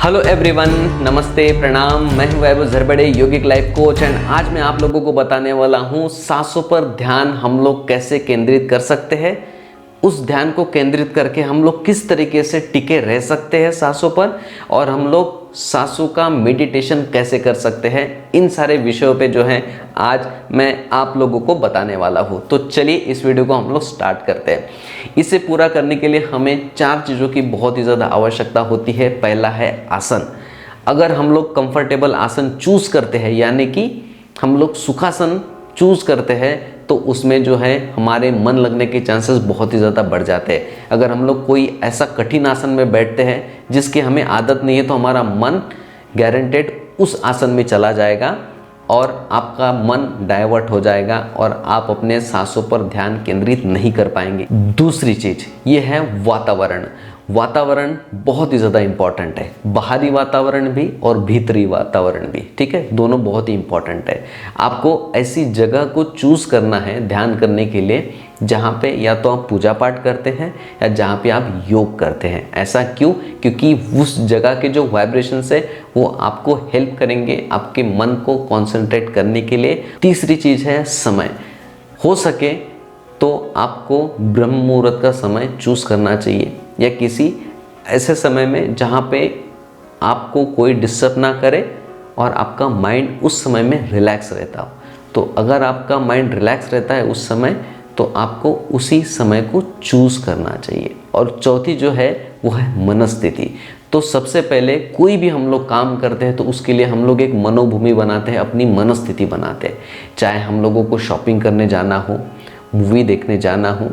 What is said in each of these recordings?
Hello everyone, नमस्ते, प्रणाम। मैं हूं वैभव झरबड़े, योगिक लाइफ कोच। एंड आज मैं आप लोगों को बताने वाला हूं सांसों पर ध्यान हम लोग कैसे केंद्रित कर सकते हैं। उस ध्यान को केंद्रित करके हम लोग किस तरीके से टिके रह सकते हैं सांसों पर, और हम लोग सांसों का मेडिटेशन कैसे कर सकते हैं। इन सारे विषयों पे जो है आज मैं आप लोगों को बताने वाला हूँ। तो चलिए इस वीडियो को हम लोग स्टार्ट करते हैं। इसे पूरा करने के लिए हमें 4 चीज़ों की बहुत ही ज़्यादा आवश्यकता होती है। पहला है आसन। अगर हम लोग कंफर्टेबल आसन चूज करते हैं, यानी कि हम लोग सुखासन चूज करते हैं, तो उसमें जो है हमारे मन लगने के चांसेस बहुत ही ज़्यादा बढ़ जाते हैं। अगर हम लोग कोई ऐसा कठिन आसन में बैठते हैं जिसकी हमें आदत नहीं है, तो हमारा मन गारंटेड उस आसन में चला जाएगा और आपका मन डाइवर्ट हो जाएगा और आप अपने सांसों पर ध्यान केंद्रित नहीं कर पाएंगे। दूसरी चीज़ ये है वातावरण। वातावरण बहुत ही ज़्यादा इम्पॉर्टेंट है, बाहरी वातावरण भी और भीतरी वातावरण भी, ठीक है, दोनों बहुत ही इम्पॉर्टेंट है। आपको ऐसी जगह को चूज़ करना है ध्यान करने के लिए जहाँ पे या तो आप पूजा पाठ करते हैं या जहाँ पे आप योग करते हैं। ऐसा क्यों? क्योंकि उस जगह के जो वाइब्रेशंस है वो आपको हेल्प करेंगे आपके मन को कॉन्सेंट्रेट करने के लिए। तीसरी चीज़ है समय। हो सके तो आपको ब्रह्म मुहूर्त का समय चूज़ करना चाहिए, या किसी ऐसे समय में जहाँ पे आपको कोई डिस्टर्ब ना करे और आपका माइंड उस समय में रिलैक्स रहता हो। तो अगर आपका माइंड रिलैक्स रहता है उस समय, तो आपको उसी समय को चूज़ करना चाहिए। और चौथी जो है वो है मनस्थिति। तो सबसे पहले कोई भी हम लोग काम करते हैं तो उसके लिए हम लोग एक मनोभूमि बनाते हैं, अपनी मनस्थिति बनाते हैं। चाहे हम लोगों को शॉपिंग करने जाना हो, मूवी देखने जाना हो,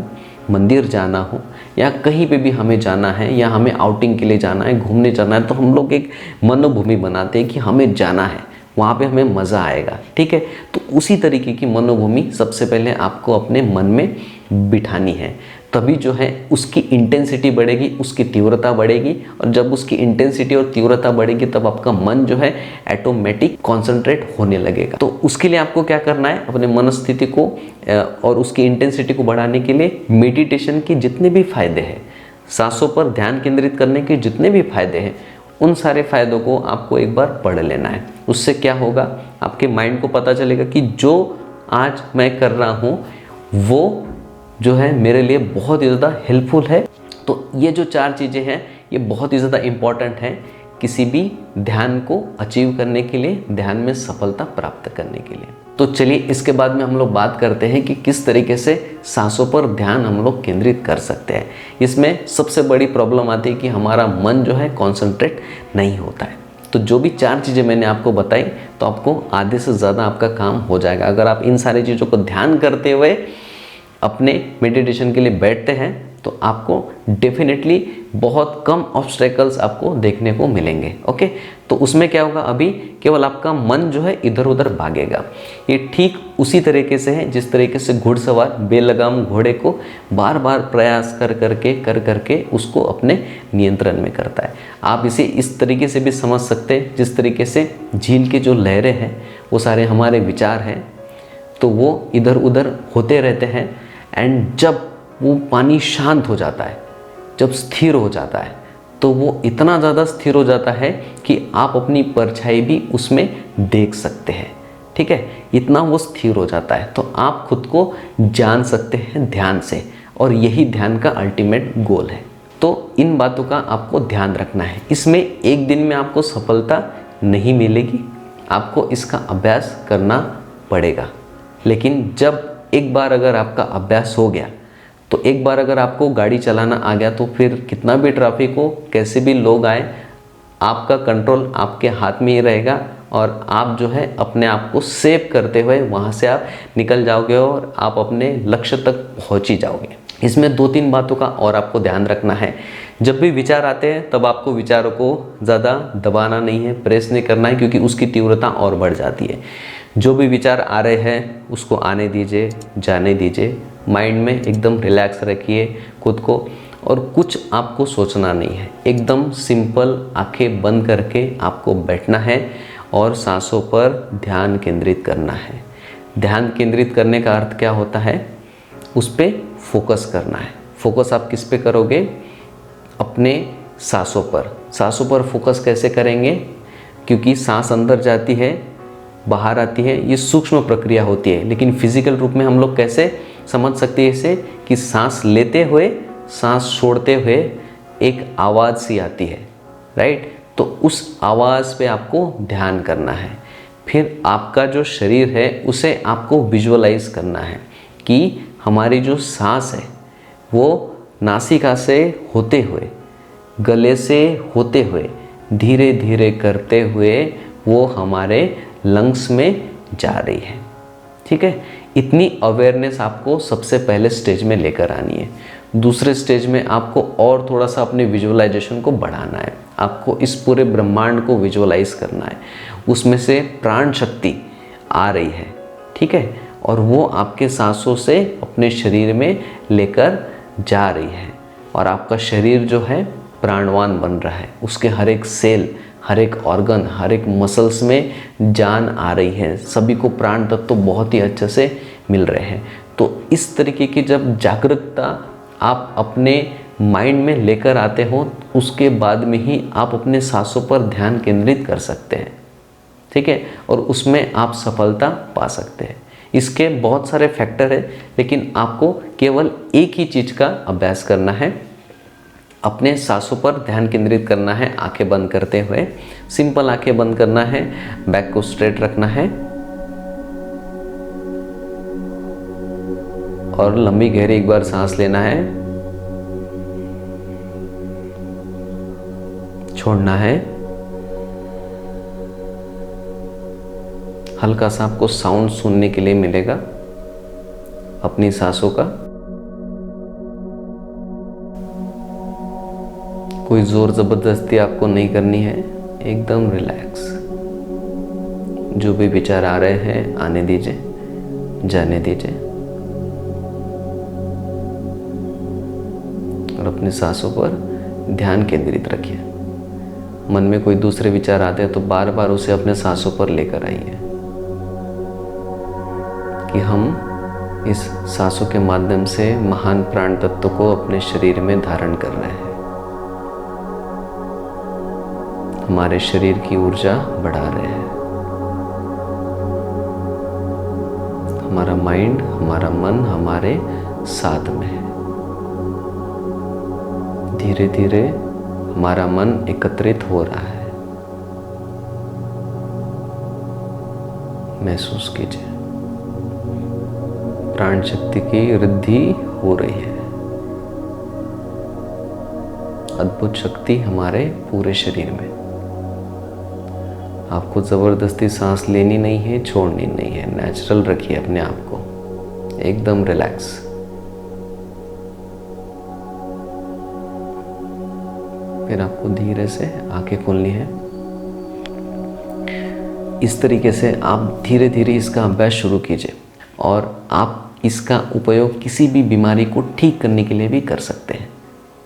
मंदिर जाना हो, या कहीं पे भी हमें जाना है, या हमें आउटिंग के लिए जाना है, घूमने जाना है, तो हम लोग एक मनोभूमि बनाते हैं कि हमें जाना है, वहाँ पे हमें मज़ा आएगा, ठीक है। तो उसी तरीके की मनोभूमि सबसे पहले आपको अपने मन में बिठानी है, तभी जो है उसकी इंटेंसिटी बढ़ेगी, उसकी तीव्रता बढ़ेगी। और जब उसकी इंटेंसिटी और तीव्रता बढ़ेगी तब आपका मन जो है ऑटोमेटिक कॉन्सेंट्रेट होने लगेगा। तो उसके लिए आपको क्या करना है, अपने मनस्थिति को और उसकी इंटेंसिटी को बढ़ाने के लिए मेडिटेशन के जितने भी फायदे हैं, सांसों पर ध्यान केंद्रित करने के जितने भी फायदे हैं, उन सारे फायदों को आपको एक बार पढ़ लेना है। उससे क्या होगा, आपके माइंड को पता चलेगा कि जो आज मैं कर रहा हूँ वो जो है मेरे लिए बहुत ही ज़्यादा हेल्पफुल है। तो ये जो 4 चीज़ें हैं ये बहुत ही ज़्यादा इम्पॉर्टेंट हैं किसी भी ध्यान को अचीव करने के लिए, ध्यान में सफलता प्राप्त करने के लिए। तो चलिए इसके बाद में हम लोग बात करते हैं कि किस तरीके से सांसों पर ध्यान हम लोग केंद्रित कर सकते हैं। इसमें सबसे बड़ी प्रॉब्लम आती है कि हमारा मन जो है कॉन्सेंट्रेट नहीं होता है। तो जो भी 4 चीज़ें मैंने आपको बताई, तो आपको आधे से ज़्यादा आपका काम हो जाएगा। अगर आप इन सारी चीज़ों को ध्यान करते हुए अपने मेडिटेशन के लिए बैठते हैं तो आपको डेफिनेटली बहुत कम ऑब्स्टेकल्स आपको देखने को मिलेंगे। ओके, तो उसमें क्या होगा, अभी केवल आपका मन जो है इधर उधर भागेगा। ये ठीक उसी तरीके से है जिस तरीके से घुड़सवार बेलगाम घोड़े को बार बार प्रयास कर करके उसको अपने नियंत्रण में करता है। आप इसे इस तरीके से भी समझ सकते हैं जिस तरीके से झील की जो लहरें हैं वो सारे हमारे विचार हैं, तो वो इधर उधर होते रहते हैं। एंड जब वो पानी शांत हो जाता है, जब स्थिर हो जाता है, तो वो इतना ज़्यादा स्थिर हो जाता है कि आप अपनी परछाई भी उसमें देख सकते हैं, ठीक है। इतना वो स्थिर हो जाता है तो आप खुद को जान सकते हैं ध्यान से, और यही ध्यान का अल्टीमेट गोल है। तो इन बातों का आपको ध्यान रखना है। इसमें एक दिन में आपको सफलता नहीं मिलेगी, आपको इसका अभ्यास करना पड़ेगा। लेकिन जब एक बार अगर आपका अभ्यास हो गया, तो एक बार अगर आपको गाड़ी चलाना आ गया, तो फिर कितना भी ट्रैफिक हो, कैसे भी लोग आए, आपका कंट्रोल आपके हाथ में ही रहेगा और आप जो है अपने आप को सेव करते हुए वहाँ से आप निकल जाओगे और आप अपने लक्ष्य तक पहुँच ही जाओगे। इसमें 2-3 बातों का और आपको ध्यान रखना है। जब भी विचार आते हैं तब आपको विचारों को ज़्यादा दबाना नहीं है, प्रेस नहीं करना है, क्योंकि उसकी तीव्रता और बढ़ जाती है। जो भी विचार आ रहे हैं उसको आने दीजिए, जाने दीजिए, माइंड में एकदम रिलैक्स रखिए खुद को, और कुछ आपको सोचना नहीं है। एकदम सिंपल आंखें बंद करके आपको बैठना है और सांसों पर ध्यान केंद्रित करना है। ध्यान केंद्रित करने का अर्थ क्या होता है, उस पर फोकस करना है। फोकस आप किस पे करोगे, अपने सांसों पर। सांसों पर फोकस कैसे करेंगे, क्योंकि सांस अंदर जाती है बाहर आती है, ये सूक्ष्म प्रक्रिया होती है, लेकिन फिजिकल रूप में हम लोग कैसे समझ सकते हैं इसे, कि सांस लेते हुए सांस छोड़ते हुए एक आवाज़ सी आती है, राइट। तो उस आवाज़ पे आपको ध्यान करना है। फिर आपका जो शरीर है उसे आपको विजुअलाइज करना है कि हमारी जो सांस है वो नासिका से होते हुए, गले से होते हुए, धीरे धीरे करते हुए वो हमारे लंग्स में जा रही है, ठीक है। इतनी अवेयरनेस आपको सबसे पहले स्टेज में लेकर आनी है। दूसरे स्टेज में आपको और थोड़ा सा अपने विजुअलाइजेशन को बढ़ाना है। आपको इस पूरे ब्रह्मांड को विजुअलाइज करना है, उसमें से प्राण शक्ति आ रही है, ठीक है, और वो आपके सांसों से अपने शरीर में लेकर जा रही है, और आपका शरीर जो है प्राणवान बन रहा है। उसके हर एक सेल, हर एक ऑर्गन, हर एक मसल्स में जान आ रही है, सभी को प्राण तत्व तो बहुत ही अच्छे से मिल रहे हैं। तो इस तरीके की जब जागरूकता आप अपने माइंड में लेकर आते हो, उसके बाद में ही आप अपने सांसों पर ध्यान केंद्रित कर सकते हैं, ठीक है, और उसमें आप सफलता पा सकते हैं। इसके बहुत सारे फैक्टर हैं, लेकिन आपको केवल एक ही चीज़ का अभ्यास करना है, अपने सांसों पर ध्यान केंद्रित करना है। आंखें बंद करते हुए, सिंपल आंखें बंद करना है, बैक को स्ट्रेट रखना है और लंबी गहरी एक बार सांस लेना है, छोड़ना है। हल्का सा आपको साउंड सुनने के लिए मिलेगा अपनी सांसों का। कोई जोर जबरदस्ती आपको नहीं करनी है, एकदम रिलैक्स। जो भी विचार आ रहे हैं आने दीजिए, जाने दीजिए, और अपनी सांसों पर ध्यान केंद्रित रखिए। मन में कोई दूसरे विचार आते हैं तो बार बार उसे अपने सांसों पर लेकर आइए कि हम इस सांसों के माध्यम से महान प्राण तत्व को अपने शरीर में धारण कर रहे हैं, हमारे शरीर की ऊर्जा बढ़ा रहे हैं। हमारा माइंड, हमारा मन हमारे साथ में है। धीरे धीरे हमारा मन एकत्रित हो रहा है, महसूस कीजिए। प्राण शक्ति की वृद्धि हो रही है। अद्भुत शक्ति हमारे पूरे शरीर में। आपको जबरदस्ती सांस लेनी नहीं है, छोड़नी नहीं है, नेचुरल रखिए अपने आप को, एकदम रिलैक्स। फिर आपको धीरे से आंखें खोलनी है। इस तरीके से आप धीरे धीरे इसका अभ्यास शुरू कीजिए, और आप इसका उपयोग किसी भी बीमारी को ठीक करने के लिए भी कर सकते हैं,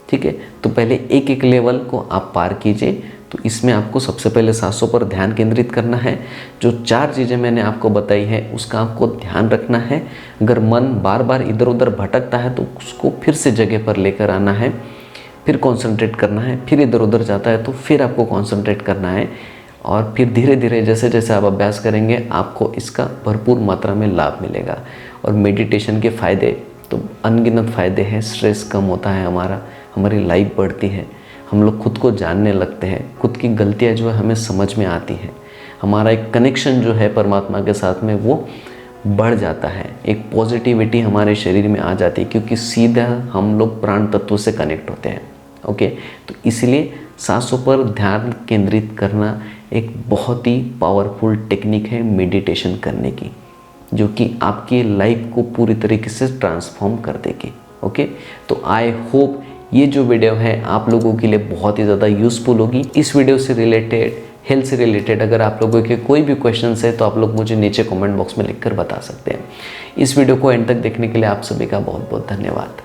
ठीक है। तो पहले एक एक लेवल को आप पार कीजिए। तो इसमें आपको सबसे पहले सांसों पर ध्यान केंद्रित करना है। जो 4 चीज़ें मैंने आपको बताई है उसका आपको ध्यान रखना है। अगर मन बार बार इधर उधर भटकता है तो उसको फिर से जगह पर लेकर आना है, फिर कंसंट्रेट करना है। फिर इधर उधर जाता है तो फिर आपको कंसंट्रेट करना है, और फिर धीरे धीरे जैसे जैसे आप अभ्यास करेंगे आपको इसका भरपूर मात्रा में लाभ मिलेगा। और मेडिटेशन के फ़ायदे तो अनगिनत फ़ायदे हैं। स्ट्रेस कम होता है हमारी लाइफ बढ़ती है, हम लोग खुद को जानने लगते हैं, खुद की गलतियाँ जो है हमें समझ में आती हैं, हमारा एक कनेक्शन जो है परमात्मा के साथ में वो बढ़ जाता है, एक पॉजिटिविटी हमारे शरीर में आ जाती है, क्योंकि सीधा हम लोग प्राण तत्व से कनेक्ट होते हैं। ओके, तो इसलिए सांसों पर ध्यान केंद्रित करना एक बहुत ही पावरफुल टेक्निक है मेडिटेशन करने की, जो कि आपकी लाइफ को पूरी तरीके से ट्रांसफॉर्म कर देगी। ओके, तो आई होप ये जो वीडियो है आप लोगों के लिए बहुत ही ज़्यादा यूज़फुल होगी। इस वीडियो से रिलेटेड, हेल्थ से रिलेटेड अगर आप लोगों के कोई भी क्वेश्चंस है तो आप लोग मुझे नीचे कमेंट बॉक्स में लिखकर बता सकते हैं। इस वीडियो को एंड तक देखने के लिए आप सभी का बहुत बहुत धन्यवाद।